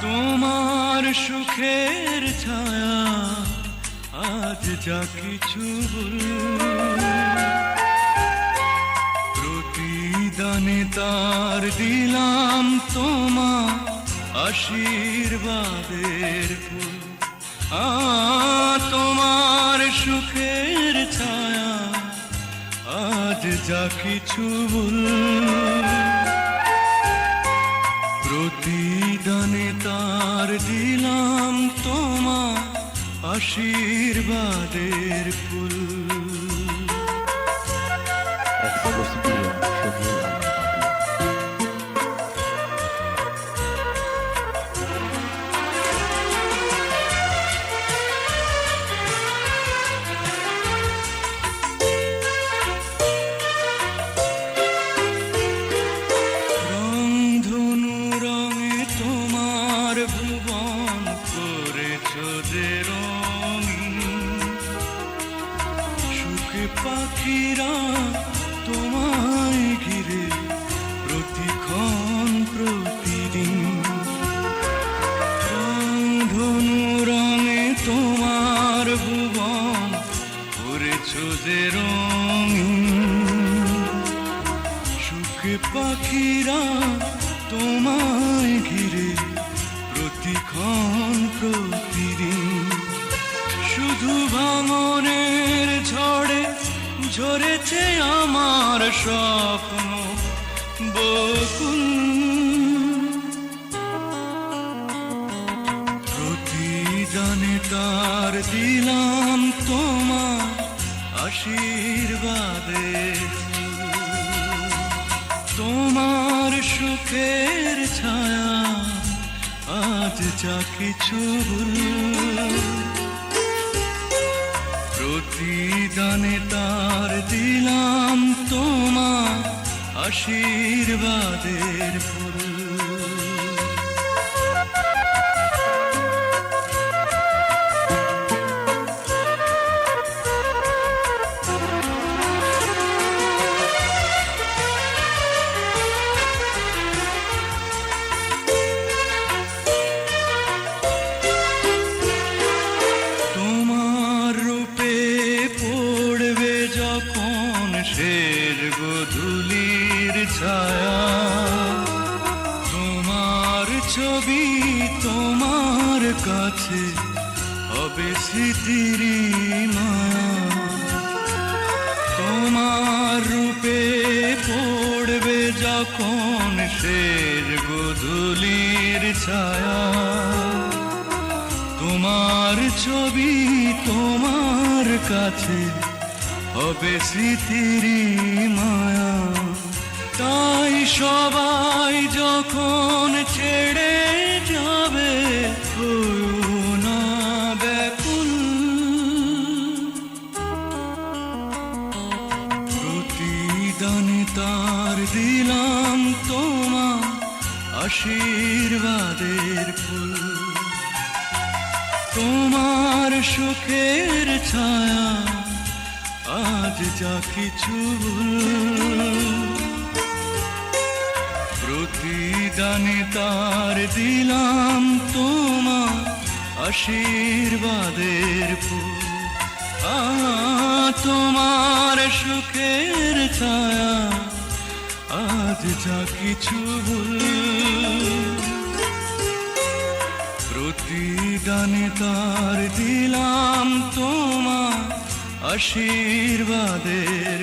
তোমার সুখের ছায়া আজ যা কিছু প্রতিদানে তার দিলাম তোমার আশীর্বাদের ফুল। তোমার সুখের ছায়া আজ যা কিছু প্রতিদানে তার দিলাম তোমার আশীর্বাদের ফুল। পাখিরা তোমায় ঘিরে প্রতিক্ষণ প্রতিদিন, ধনু রঙে তোমার ভুবন করেছ যে রঙিন। সুখে পাখিরা তোমায় ঘিরে প্রতিক্ষণ প্রতিদিন। শুধু ভাঙনের ঝড়ে ঝরেছে আমার স্বপ্ন বকুল। প্রতিদানে তার দিলাম তোমার আশীর্বাদের ফুল। তোমার সুখের ছায়া আজ যা কিছু প্রতিদানে তার দিলাম তোমার আশীর্বাদের ফুল। শেষ গোধূলির ছায়া তোমার ছবি তোমার কাছে হবে স্মৃতির মায়া। তোমার রূপে পড়বে যখন শেষ গোধূলির ছায়া, তোমার ছবি তোমার কাছে হবে স্মৃতির মায়া। তাই সবাই যখন ছেড়ে যাবে না ব্যাকুল। প্রতিদানে তার দিলাম তোমার আশীর্বাদের ফুল। তোমার সুখের ছায়া আজ যা কিছু প্রতিদানে তার দিলাম তোমার আশীর্বাদের ফুল। তোমার সুখের ছায়া আজ যা কিছু প্রতিদানে তার দিলাম তোমার আশীর্বাদের